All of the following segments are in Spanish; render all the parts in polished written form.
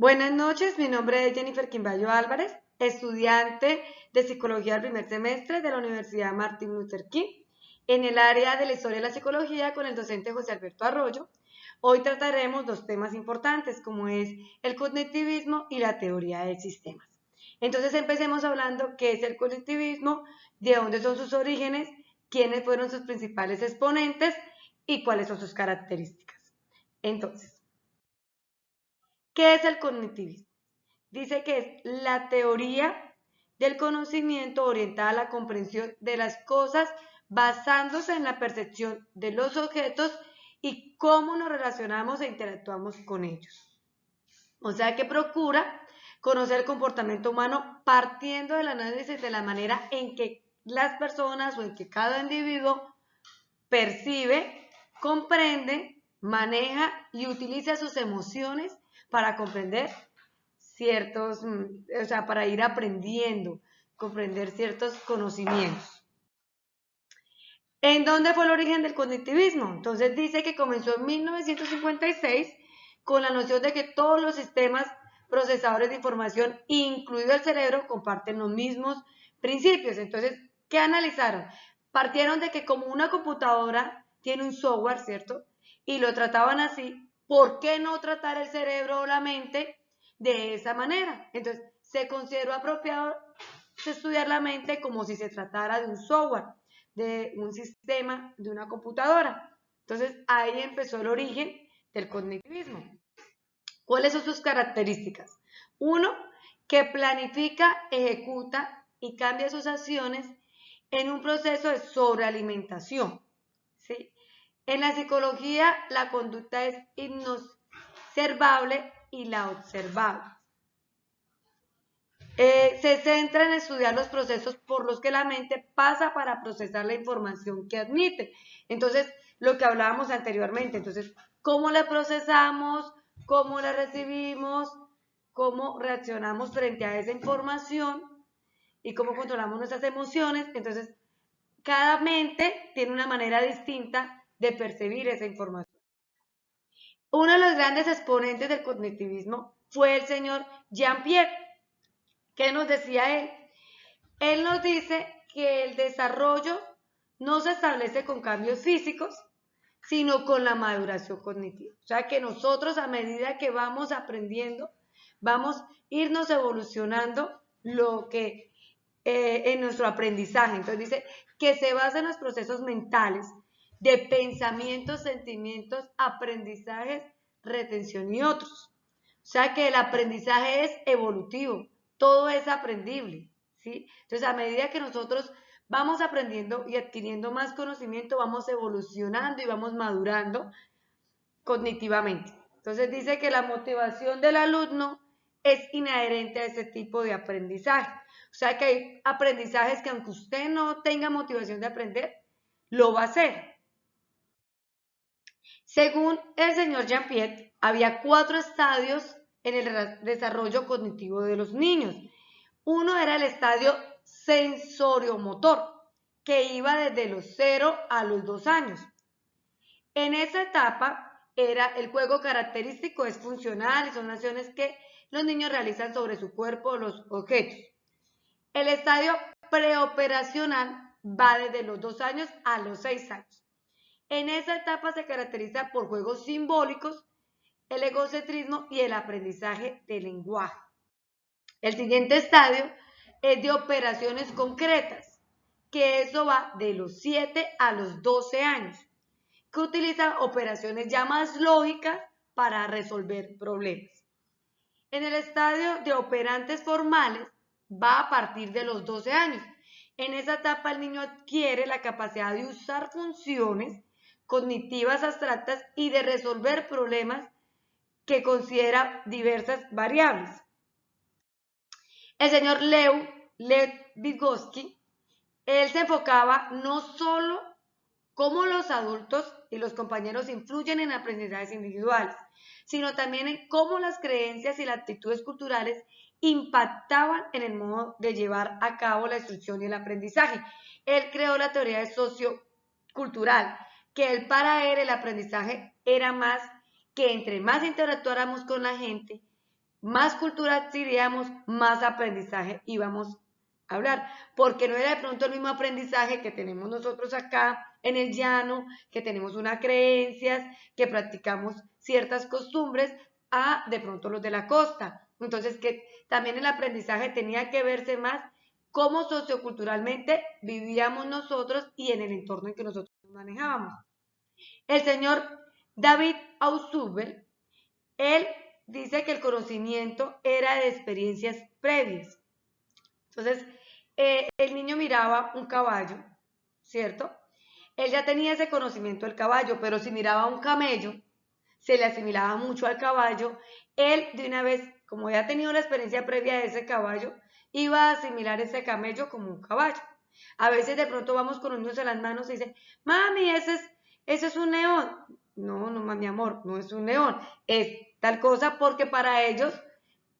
Buenas noches, mi nombre es Jennifer Quimbayo Álvarez, estudiante de Psicología del primer semestre de la Universidad Martin Luther King, en el área de la Historia de la Psicología con el docente José Alberto Arroyo. Hoy trataremos dos temas importantes como es el cognitivismo y la teoría de sistemas. Entonces empecemos hablando qué es el cognitivismo, de dónde son sus orígenes, quiénes fueron sus principales exponentes y cuáles son sus características. Entonces, ¿qué es el cognitivismo? Dice que es la teoría del conocimiento orientada a la comprensión de las cosas basándose en la percepción de los objetos y cómo nos relacionamos e interactuamos con ellos. O sea que procura conocer el comportamiento humano partiendo del análisis de la manera en que las personas o en que cada individuo percibe, comprende, maneja y utiliza sus emociones para comprender ciertos, o sea, para ir aprendiendo, comprender ciertos conocimientos. ¿En dónde fue el origen del cognitivismo? Entonces dice que comenzó en 1956 con la noción de que todos los sistemas procesadores de información, incluido el cerebro, comparten los mismos principios. Entonces, ¿qué analizaron? Partieron de que como una computadora tiene un software, ¿cierto? Y lo trataban así, ¿por qué no tratar el cerebro o la mente de esa manera? Entonces, se consideró apropiado estudiar la mente como si se tratara de un software, de un sistema, de una computadora. Entonces, ahí empezó el origen del cognitivismo. ¿Cuáles son sus características? Uno, que planifica, ejecuta y cambia sus acciones en un proceso de sobrealimentación. ¿Sí? En la psicología, la conducta es inobservable y la observable. Se centra en estudiar los procesos por los que la mente pasa para procesar la información que admite. Entonces, lo que hablábamos anteriormente, entonces, ¿cómo la procesamos? ¿Cómo la recibimos? ¿Cómo reaccionamos frente a esa información? ¿Y cómo controlamos nuestras emociones? Entonces, cada mente tiene una manera distinta de percibir esa información. Uno de los grandes exponentes del cognitivismo fue el señor Jean-Pierre. ¿Qué nos decía él? Él nos dice que el desarrollo no se establece con cambios físicos, sino con la maduración cognitiva. O sea que nosotros a medida que vamos aprendiendo, vamos a irnos evolucionando lo que en nuestro aprendizaje. Entonces dice que se basa en los procesos mentales de pensamientos, sentimientos, aprendizajes, retención y otros. O sea que el aprendizaje es evolutivo, todo es aprendible, ¿sí? Entonces, a medida que nosotros vamos aprendiendo y adquiriendo más conocimiento, vamos evolucionando y vamos madurando cognitivamente. Entonces, dice que la motivación del alumno es inherente a ese tipo de aprendizaje. O sea que hay aprendizajes que aunque usted no tenga motivación de aprender, lo va a hacer. Según el señor Jean-Pierre, había 4 estadios en el desarrollo cognitivo de los niños. Uno era el estadio sensoriomotor, que iba desde los 0 a los 2 años. En esa etapa era el juego característico, es funcional y son acciones que los niños realizan sobre su cuerpo o los objetos. El estadio preoperacional va desde los 2 años a los 6 años. En esa etapa se caracteriza por juegos simbólicos, el egocentrismo y el aprendizaje del lenguaje. El siguiente estadio es de operaciones concretas, que eso va de los 7 a los 12 años, que utiliza operaciones ya más lógicas para resolver problemas. En el estadio de operantes formales va a partir de los 12 años. En esa etapa el niño adquiere la capacidad de usar funciones cognitivas abstractas y de resolver problemas que considera diversas variables. El señor Lev Vygotsky, él se enfocaba no solo cómo los adultos y los compañeros influyen en aprendizajes individuales, sino también en cómo las creencias y las actitudes culturales impactaban en el modo de llevar a cabo la instrucción y el aprendizaje. Él creó la teoría de sociocultural, que él, para él el aprendizaje era más que entre más interactuáramos con la gente, más cultura adquiríamos, más aprendizaje íbamos a hablar, porque no era de pronto el mismo aprendizaje que tenemos nosotros acá en el llano, que tenemos unas creencias, que practicamos ciertas costumbres, a de pronto los de la costa. Entonces, que también el aprendizaje tenía que verse más cómo socioculturalmente vivíamos nosotros y en el entorno en que nosotros nos manejábamos. El señor David Ausubel, él dice que el conocimiento era de experiencias previas. Entonces, el niño miraba un caballo, ¿cierto? Él ya tenía ese conocimiento del caballo, pero si miraba un camello, se le asimilaba mucho al caballo, él de una vez, como ya ha tenido la experiencia previa de ese caballo, iba a asimilar ese camello como un caballo. A veces de pronto vamos con los niños en las manos y dicen, mami, ese es un león. No, no, mi amor, no es un león, es tal cosa porque para ellos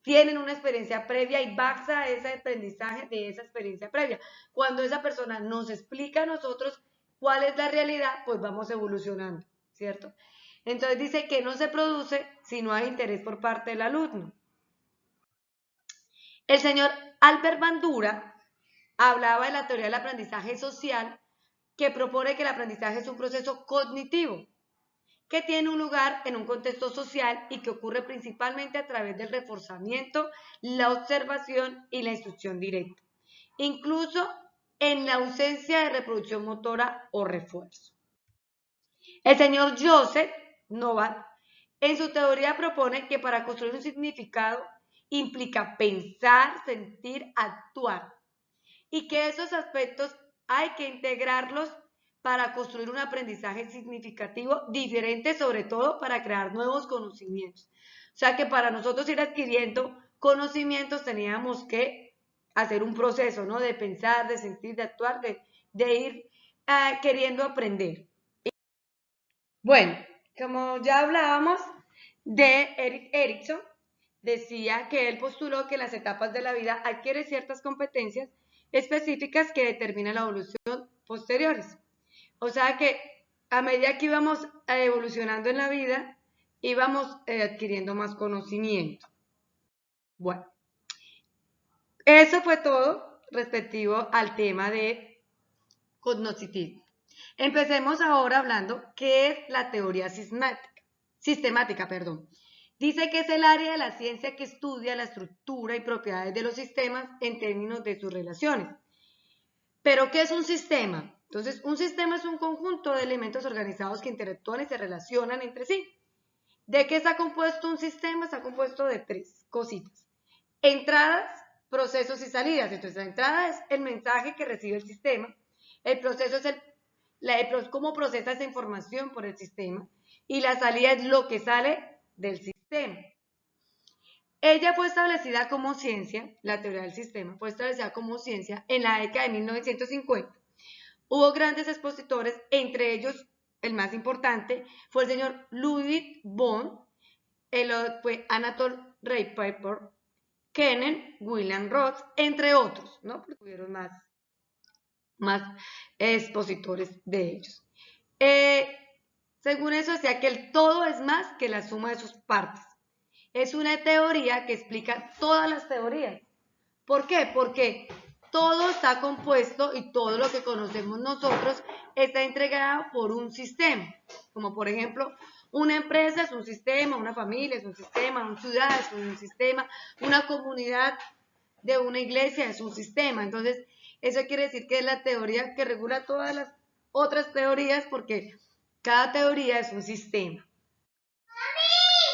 tienen una experiencia previa y basa ese aprendizaje de esa experiencia previa. Cuando esa persona nos explica a nosotros cuál es la realidad, pues vamos evolucionando, ¿cierto? Entonces dice que no se produce si no hay interés por parte del alumno. El señor Albert Bandura hablaba de la teoría del aprendizaje social, que propone que el aprendizaje es un proceso cognitivo que tiene un lugar en un contexto social y que ocurre principalmente a través del reforzamiento, la observación y la instrucción directa, incluso en la ausencia de reproducción motora o refuerzo. El señor Joseph Novak en su teoría propone que para construir un significado implica pensar, sentir, actuar y que esos aspectos hay que integrarlos para construir un aprendizaje significativo diferente, sobre todo para crear nuevos conocimientos. O sea que para nosotros ir adquiriendo conocimientos teníamos que hacer un proceso, ¿no? De pensar, de sentir, de actuar, de ir queriendo aprender. Bueno, como ya hablábamos de Erik Erikson, decía que él postuló que en las etapas de la vida adquiere ciertas competencias específicas que determinan la evolución posteriores. O sea que a medida que íbamos evolucionando en la vida, íbamos adquiriendo más conocimiento. Bueno, eso fue todo respectivo al tema de cognoscitismo. Empecemos ahora hablando qué es la teoría sistemática. Dice que es el área de la ciencia que estudia la estructura y propiedades de los sistemas en términos de sus relaciones. ¿Pero qué es un sistema? Entonces, un sistema es un conjunto de elementos organizados que interactúan y se relacionan entre sí. ¿De qué está compuesto un sistema? Está compuesto de tres cositas. Entradas, procesos y salidas. Entonces, la entrada es el mensaje que recibe el sistema. El proceso es cómo procesa esa información por el sistema. Y la salida es lo que sale del sistema. Ella fue establecida como ciencia, la teoría del sistema, fue establecida como ciencia en la década de 1950. Hubo grandes expositores, entre ellos el más importante fue el señor Ludwig Bohm, el otro fue Anatole Raypaper, Kenen, William Roth, entre otros, ¿no? Porque tuvieron más expositores de ellos. Según eso, decía que el todo es más que la suma de sus partes. Es una teoría que explica todas las teorías. ¿Por qué? Porque todo está compuesto y todo lo que conocemos nosotros está entregado por un sistema. Como por ejemplo, una empresa es un sistema, una familia es un sistema, una ciudad es un sistema, una comunidad de una iglesia es un sistema. Entonces, eso quiere decir que es la teoría que regula todas las otras teorías porque cada teoría es un sistema.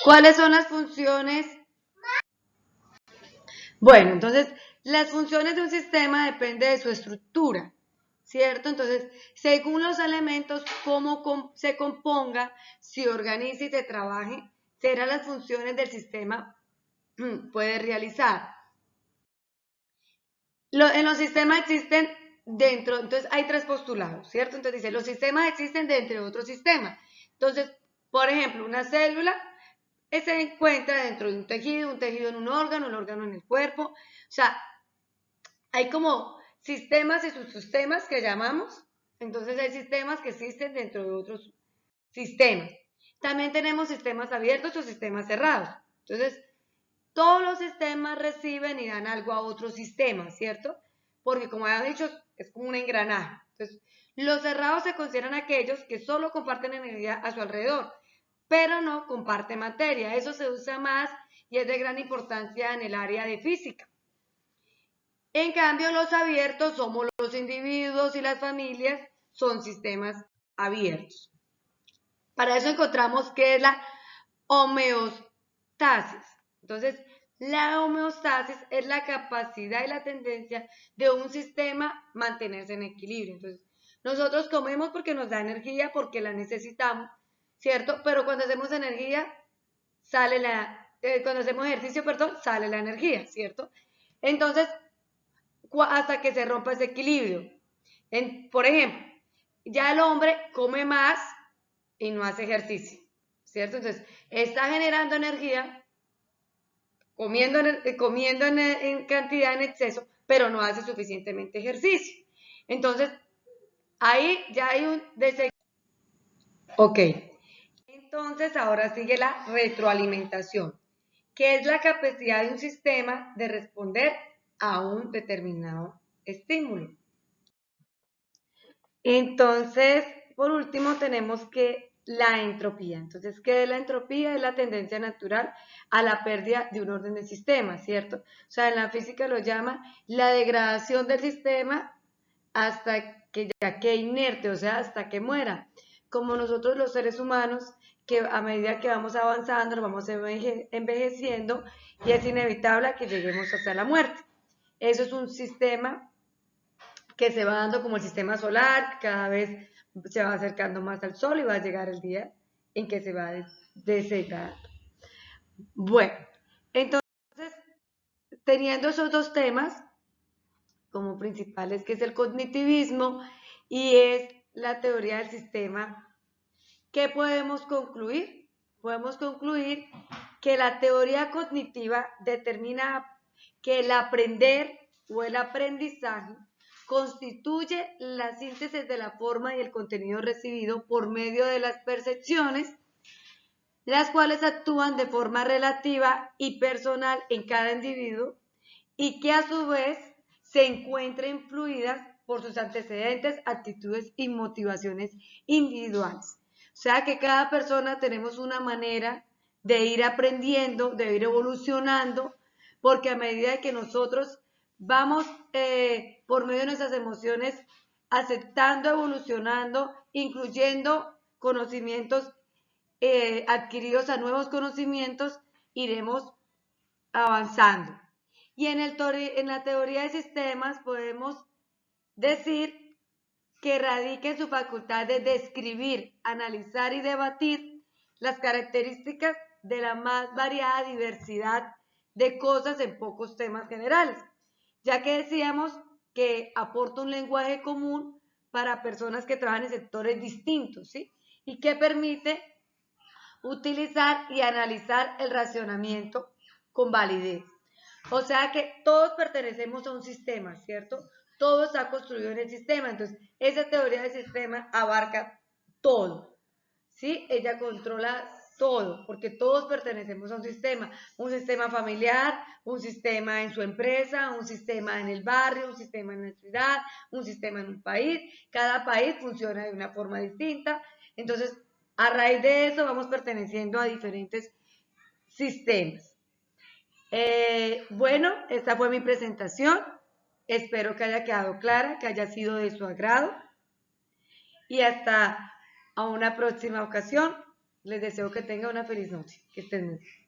¿Cuáles son las funciones? Bueno, entonces, las funciones de un sistema dependen de su estructura, ¿cierto? Entonces, según los elementos, cómo se componga, se organice y se trabaje, serán las funciones del sistema puede realizar. En los sistemas existen dentro, entonces hay tres postulados, ¿cierto? Entonces dice, los sistemas existen dentro de otros sistemas. Entonces, por ejemplo, una célula se encuentra dentro de un tejido en un órgano en el cuerpo. O sea, hay como sistemas y subsistemas que llamamos. Entonces hay sistemas que existen dentro de otros sistemas. También tenemos sistemas abiertos o sistemas cerrados. Entonces, todos los sistemas reciben y dan algo a otros sistemas, ¿cierto? Porque como había dicho, es como un engranaje. Entonces, los cerrados se consideran aquellos que solo comparten energía a su alrededor, pero no comparten materia. Eso se usa más y es de gran importancia en el área de física. En cambio, los abiertos somos los individuos y las familias, son sistemas abiertos. Para eso encontramos que es la homeostasis. Entonces, la homeostasis es la capacidad y la tendencia de un sistema mantenerse en equilibrio. Entonces, nosotros comemos porque nos da energía, porque la necesitamos, ¿cierto? Pero cuando hacemos energía, cuando hacemos ejercicio, perdón, sale la energía, ¿cierto? Entonces, hasta que se rompa ese equilibrio. Por ejemplo, ya el hombre come más y no hace ejercicio, ¿cierto? Entonces, está generando energía, comiendo en cantidad, en exceso, pero no hace suficientemente ejercicio. Entonces, ahí ya hay un desequilibrio. Ok, entonces ahora sigue la retroalimentación, que es la capacidad de un sistema de responder a un determinado estímulo. Entonces, por último, tenemos que la entropía. Entonces, ¿qué es la entropía? Es la tendencia natural a la pérdida de un orden de sistema, ¿cierto? O sea, en la física lo llama la degradación del sistema hasta que ya quede inerte, o sea, hasta que muera. Como nosotros los seres humanos, que a medida que vamos avanzando, nos vamos envejeciendo y es inevitable que lleguemos hasta la muerte. Eso es un sistema que se va dando como el sistema solar, cada vez se va acercando más al sol y va a llegar el día en que se va a degradar. Bueno, entonces, teniendo esos dos temas como principales, que es el cognitivismo y es la teoría del sistema, ¿qué podemos concluir? Podemos concluir que la teoría cognitiva determina que el aprender o el aprendizaje constituye la síntesis de la forma y el contenido recibido por medio de las percepciones, las cuales actúan de forma relativa y personal en cada individuo y que a su vez se encuentran influidas por sus antecedentes, actitudes y motivaciones individuales. O sea que cada persona tenemos una manera de ir aprendiendo, de ir evolucionando, porque a medida que nosotros vamos por medio de nuestras emociones aceptando, evolucionando, incluyendo conocimientos adquiridos a nuevos conocimientos, iremos avanzando. Y en la teoría de sistemas podemos decir que radica en su facultad de describir, analizar y debatir las características de la más variada diversidad de cosas en pocos temas generales, ya que decíamos que aporta un lenguaje común para personas que trabajan en sectores distintos, ¿sí? Y que permite utilizar y analizar el racionamiento con validez. O sea que todos pertenecemos a un sistema, ¿cierto? Todo está construido en el sistema. Entonces, esa teoría del sistema abarca todo, ¿sí? Ella controla todo, porque todos pertenecemos a un sistema familiar, un sistema en su empresa, un sistema en el barrio, un sistema en la ciudad, un sistema en un país. Cada país funciona de una forma distinta. Entonces, a raíz de eso vamos perteneciendo a diferentes sistemas. Bueno, esta fue mi presentación. Espero que haya quedado clara, que haya sido de su agrado. Y hasta a una próxima ocasión. Les deseo que tengan una feliz noche. Que estén muy bien.